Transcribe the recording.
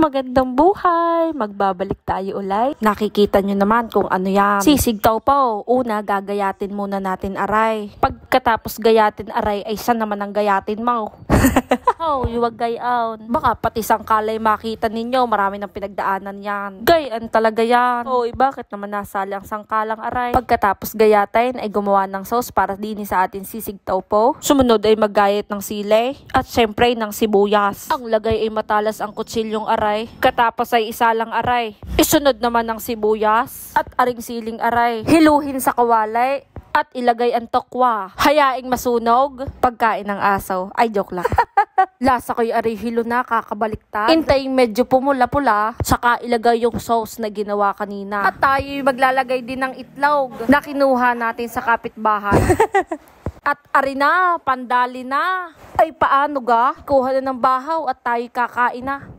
Magandang buhay! Magbabalik tayo ulit. Nakikita nyo naman kung ano yan. Sisigtaw po. Una, gagayatin muna natin aray. Pagkatapos gayatin aray, ay siya naman ang gayatin mo. Oh, huwag gayaon. Baka pati sangkalay makita ninyo. Marami ng pinagdaanan yan. Gayaan talaga yan. Hoy, bakit naman nasali ang sangkalang aray? Pagkatapos gayatin, ay gumawa ng sauce para din sa atin sisigtaw po. Sumunod ay maggayat ng sili. At syempre ng sibuyas. Ang lagay ay matalas ang kutsilyong aray. Katapos ay isa lang aray. Isunod naman ng sibuyas. At aring siling aray. Hiluhin sa kawalay. At ilagay ang tokwa. Hayaing masunog. Pagkain ng aso. Ay, joke lang. Lasa ko'y arihilo na, kakabaliktad. Hintayin medyo pumula-pula. Saka ilagay yung sauce na ginawa kanina. At tayo'y maglalagay din ng itlog na kinuha natin sa kapitbahay. At ari na, pandali na. Ay paano ga? Kuha na ng bahaw at tayo kakain na.